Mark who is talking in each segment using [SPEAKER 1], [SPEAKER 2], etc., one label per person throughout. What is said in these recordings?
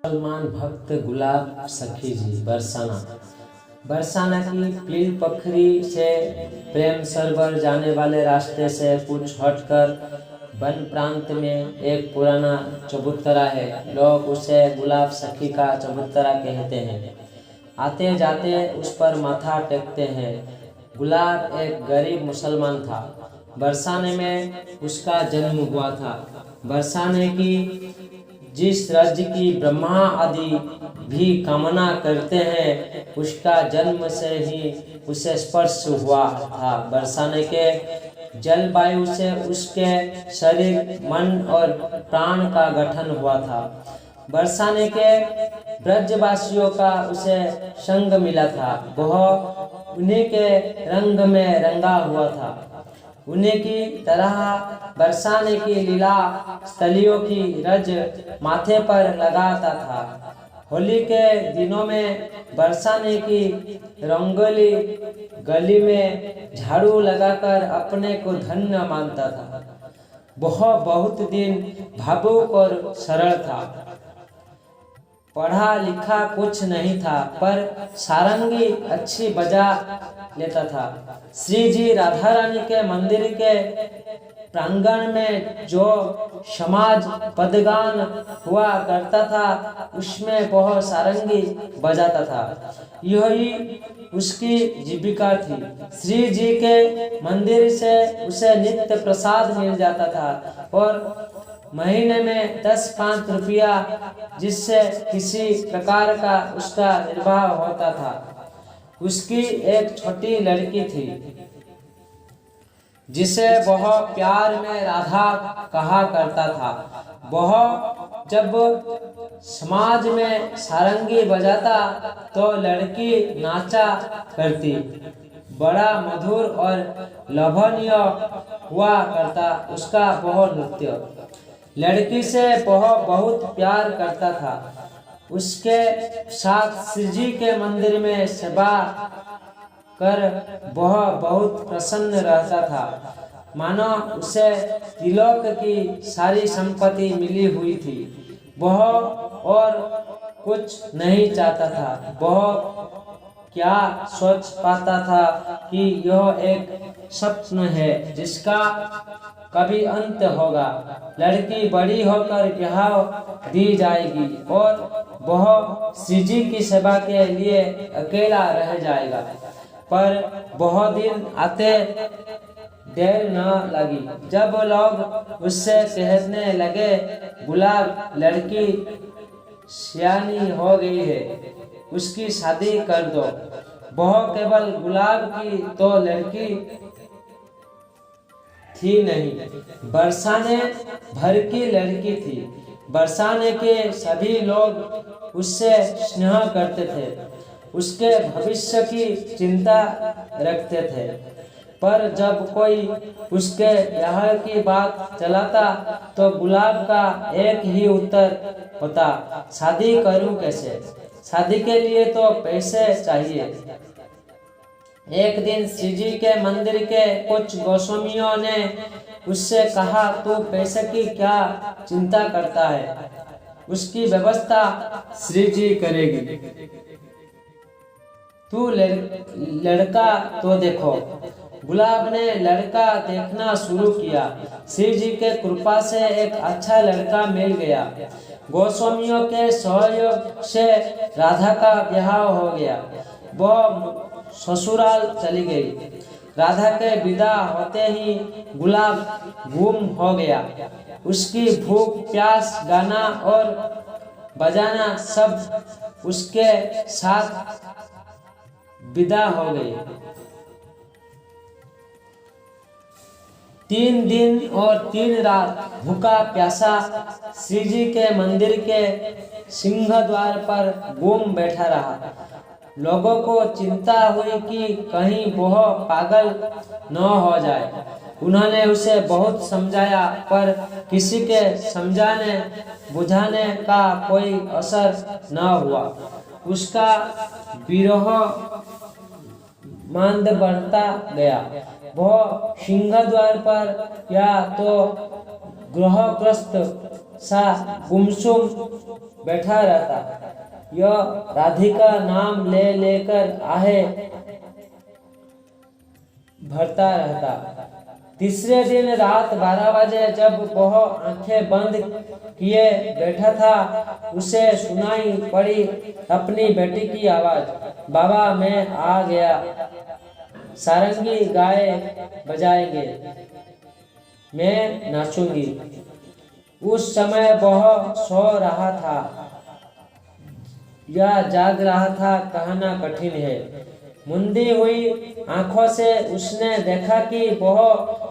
[SPEAKER 1] मुसलमान भक्त गुलाब सखी जी बरसाना की पील पखरी से प्रेम सरोवर जाने वाले रास्ते से कुछ हटकर वन प्रांत में एक पुराना चबूतरा है। लोग उसे गुलाब सखी का चबूतरा कहते हैं। आते जाते उस पर माथा टेकते हैं। गुलाब एक गरीब मुसलमान था। बरसाने में उसका जन्म हुआ था। बरसाने की जिस राज्य की ब्रह्मा आदि भी कामना करते हैं, उसका जन्म से ही उसे स्पर्श हुआ था। बरसाने के जलवायु से उसके शरीर, मन और प्राण का गठन हुआ था। बरसाने के ब्रजवासियों का उसे संग मिला था। वह उन्हीं के रंग में रंगा हुआ था। उन्हीं की तरह बरसाने की लीला स्थलियों की रज माथे पर लगाता था। होली के दिनों में बरसाने की रंगोली गली में झाड़ू लगाकर अपने को धन्य मानता था। वह बहुत दिन भावुक और सरल था। पढ़ा लिखा कुछ नहीं था, पर सारंगी अच्छी बजा लेता था। श्री जी राधा रानी के मंदिर के प्रांगण में जो समाज पदगान हुआ करता था, उसमें वह सारंगी बजाता था। यही उसकी जीविका थी। श्री जी के मंदिर से उसे नित्य प्रसाद मिल जाता था और महीने में 10-5 रुपया, जिससे किसी प्रकार का उसका निर्वाह होता था। उसकी एक छोटी लड़की थी, जिसे वह प्यार में राधा कहा करता था। वह जब समाज में सारंगी बजाता तो लड़की नाचा करती। बड़ा मधुर और लोभनीय हुआ करता उसका वह नृत्य। लड़की से वह बहुत प्यार करता था। उसके साथ श्री जी के मंदिर में सेवा कर वह बहुत प्रसन्न रहता था, मानो उसे तिलोक की सारी संपत्ति मिली हुई थी। वह और कुछ नहीं चाहता था। वह क्या सोच पाता था कि यह एक स्वप्न है जिसका कभी अंत होगा। लड़की बड़ी होकर ब्याह दी जाएगी और वह श्री जी की सेवा के लिए अकेला रह जाएगा। पर बहुत दिन आते देर न लगी। जब लोग उससे कहने लगे, गुलाब लड़की सियानी हो गई है, उसकी शादी कर दो। वह केवल गुलाब की तो लड़की थी नहीं, बरसाने भर की लड़की थी। बरसाने के सभी लोग उससे स्नेह करते थे, उसके भविष्य की चिंता रखते थे। पर जब कोई उसके ब्याह की बात चलाता तो गुलाब का एक ही उत्तर होता, शादी करूं कैसे? शादी के लिए तो पैसे चाहिए। एक दिन श्री जी के मंदिर के कुछ गोस्वामियों ने उससे कहा, तू पैसे की क्या चिंता करता है? उसकी व्यवस्था श्री जी करेगी। तू लड़का तो देखो। गुलाब ने लड़का देखना शुरू किया। श्री जी के कृपा से एक अच्छा लड़का मिल गया। गोस्वामियों के सहयोग से राधा का ब्याह हो गया। वह ससुराल चली गई। राधा के विदा होते ही गुलाब गुम हो गया। उसकी भूख प्यास, गाना और बजाना सब उसके साथ विदा हो गई। 3 दिन और 3 रात भूखा प्यासा श्री जी के मंदिर के सिंह द्वार पर गुम बैठा रहा। लोगों को चिंता हुई कि कहीं वह पागल न हो जाए। उन्होंने उसे बहुत समझाया, पर किसी के समझाने बुझाने का कोई असर न हुआ। उसका विरह मंद बढ़ता गया। वह सिंह द्वार पर या तो ग्रहग्रस्त सा गुमसुम बैठा रहता। यह राधिका नाम ले लेकर आहे भरता रहता। तीसरे दिन रात 12 बजे जब वह आंखें बंद किए बैठा था, उसे सुनाई पड़ी अपनी बेटी की आवाज, बाबा मैं आ गया, सारंगी गाए बजाएंगे, मैं नाचूंगी। उस समय वह सो रहा था या जाग रहा था कहना कठिन है। मुंदी हुई आंखों से उसने देखा कि वह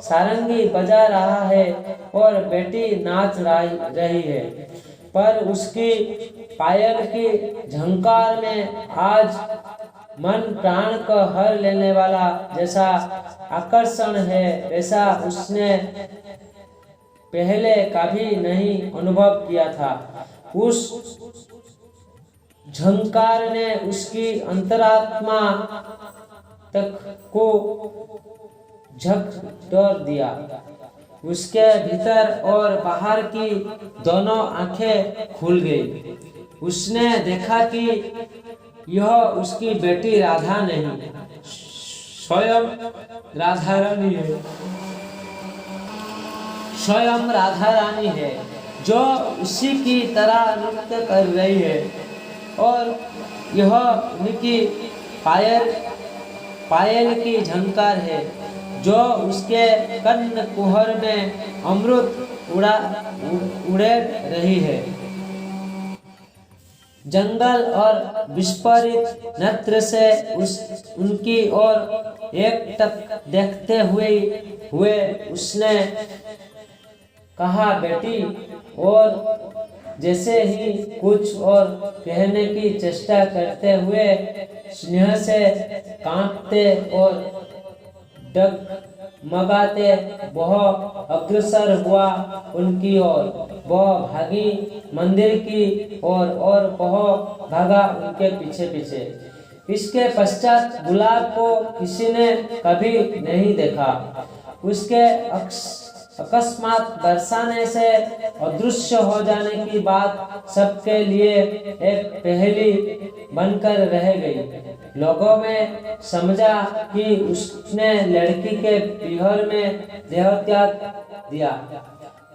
[SPEAKER 1] सारंगी बजा रहा है और बेटी नाच रही है, पर उसकी पायल की झंकार में आज मन प्राण को हर लेने वाला जैसा आकर्षण है, वैसा उसने पहले कभी नहीं अनुभव किया था। उस झंकार ने उसकी अंतरात्मा तक को झकझोर दिया। उसके भीतर और बाहर की दोनों आंखें खुल गई। उसने देखा कि यह उसकी बेटी राधा नहीं, स्वयं राधा रानी है। स्वयं राधा रानी है जो उसी की तरह नृत्य कर रही है, और यह उनकी पायल की झंकार है जो उसके कर्ण कुहर में अमृत उड़े रही है। जंगल और विस्फोरित नेत्र से उनकी ओर एकटक देखते हुए उसने कहा, बेटी, और जैसे ही कुछ और कहने की चेष्टा करते हुए स्नेह से कांपते और डगमगाते वह अग्रसर हुआ उनकी ओर। वह भागी मंदिर की ओर और वह भागा उनके पीछे पीछे। इसके पश्चात गुलाब को किसी ने कभी नहीं देखा। उसके अकस्मात बरसाने से अदृश्य हो जाने की बात सबके लिए एक पहेली बनकर रह गई। लोगों में समझा कि उसने लड़की के विहर में देहत्याग दिया।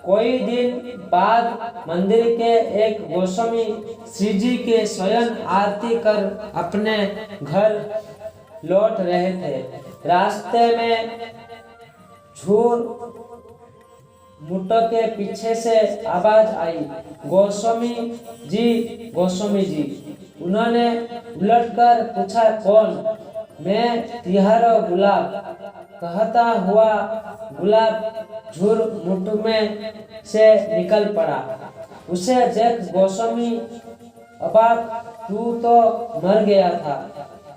[SPEAKER 1] कोई दिन बाद मंदिर के एक गोस्वामी श्री जी के स्वयं आरती कर अपने घर लौट रहे थे। रास्ते में झूर मुट्टो के पीछे से आवाज आई, गोस्वामी जी, गोस्वामी जी। उन्होंने उलटकर पूछा, कौन? मैं तिहारो गुलाब, कहता हुआ गुलाब झूर मुट्ठू में से निकल पड़ा। उसे देख गोस्वामी अबाक, तू तो मर गया था।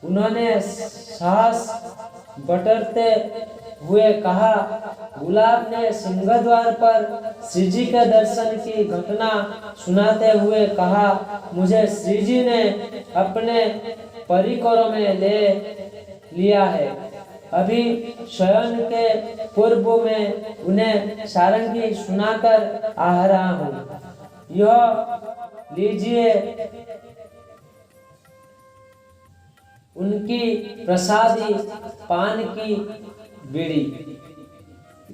[SPEAKER 1] उन्होंने साहस बटरते हुए कहा। गुलाब ने सिंहद्वार पर श्री जी के दर्शन की घटना सुनाते हुए कहा, मुझे श्री जी ने अपने परिकरों में ले लिया है। अभी शयन के पूर्व में उन्हें सारंगी सुनाकर आ रहा हूँ। यह लीजिए उनकी प्रसादी पान की बीड़ी।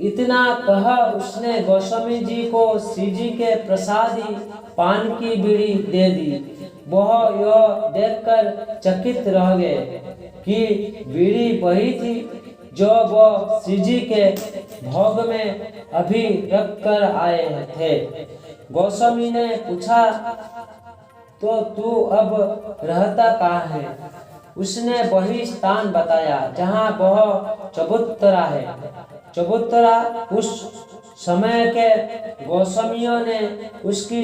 [SPEAKER 1] इतना कह उसने गोस्वामी जी को श्री जी के प्रसादी पान की बीड़ी दे दी। वह यह देखकर चकित रह गए कि बीड़ी वही थी जो वह श्री जी के भोग में अभी रख कर आए थे। गोस्वामी ने पूछा, तो तू अब रहता कहाँ है? उसने वही स्थान बताया जहाँ वह चबूतरा है। चबूतरा उस समय के गोस्वामियों ने उसकी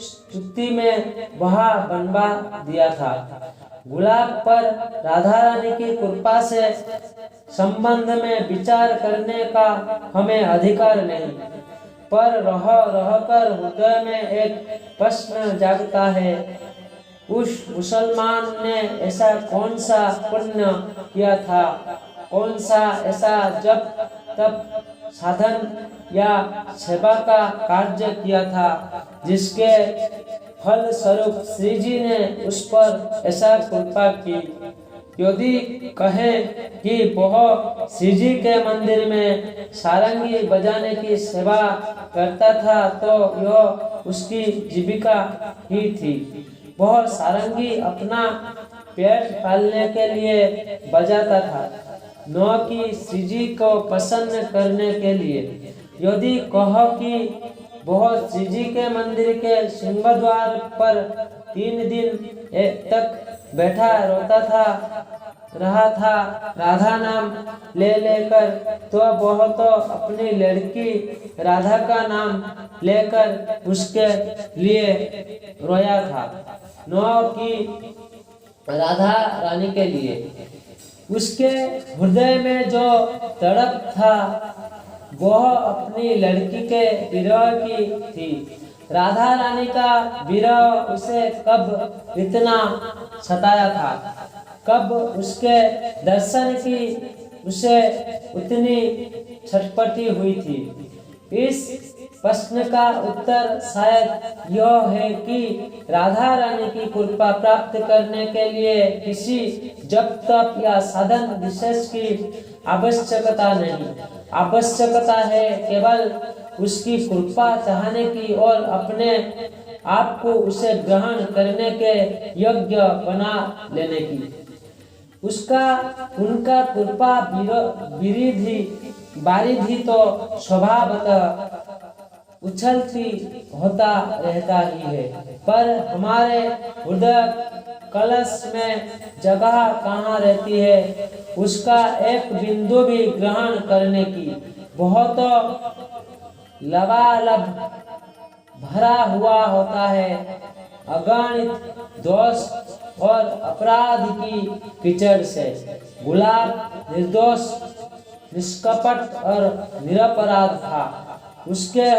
[SPEAKER 1] स्तुति में वहाँ बनवा दिया था। गुलाब पर राधा रानी की कृपा से संबंध में विचार करने का हमें अधिकार नहीं, पर रह रहकर हृदय में एक प्रश्न जागता है, उस मुसलमान ने ऐसा कौन सा पुण्य किया था, कौन सा ऐसा जब तब साधन या सेवा का कार्य किया था, जिसके फल स्वरूप श्री जी ने उस पर ऐसा कृपा की। यदि कहे कि वह श्री जी के मंदिर में सारंगी बजाने की सेवा करता था, तो यह उसकी जीविका ही थी। वह सारंगी अपना पेट पालने के लिए बजाता था, न कि श्री जी को प्रसन्न करने के लिए। यदि कहो कि वह श्री जी के मंदिर के सिंहद्वार पर 3 दिन तक बैठा रहा था राधा नाम ले लेकर, तो वह तो अपनी लड़की राधा का नाम लेकर उसके लिए रोया था, न कि राधा रानी के लिए। उसके हृदय में जो तड़प था वह अपनी लड़की के विरह की थी। राधा रानी का विरह उसे कब इतना सताया था, कब उसके दर्शन की उसे उतनी छटपटी हुई थी। इस प्रश्न का उत्तर शायद यह है कि राधा रानी की कृपा प्राप्त करने के लिए किसी जप तप या साधन विशेष की आवश्यकता नहीं। आवश्यकता है केवल उसकी कृपा चाहने की और अपने आप को उसे ग्रहण करने के योग्य बना लेने की। उनका कृपा बारिधि तो स्वभावतः उछलती होता रहता ही है, पर हमारे हृदय कलश में जगह कहाँ रहती है उसका एक बिंदु भी ग्रहण करने की। बहुत लबालब भरा हुआ होता है अगणित दोष और अपराध की कीचड़ से। गुलाब निर्दोष, निष्कपट और निरपराध था। उसके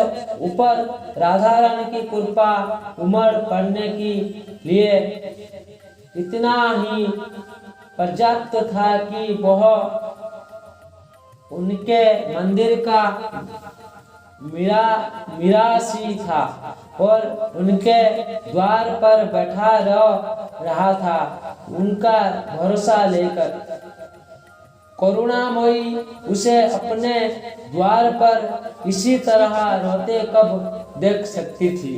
[SPEAKER 1] ऊपर राधा रानी की कृपा उमड़ पड़ने के लिए इतना ही पर्याप्त था कि वह उनके मंदिर का मिरासी था और उनके द्वार पर बैठा रहा था, उनका भरोसा लेकर। करुणामयी उसे अपने द्वार पर इसी तरह रोते कब देख सकती थी।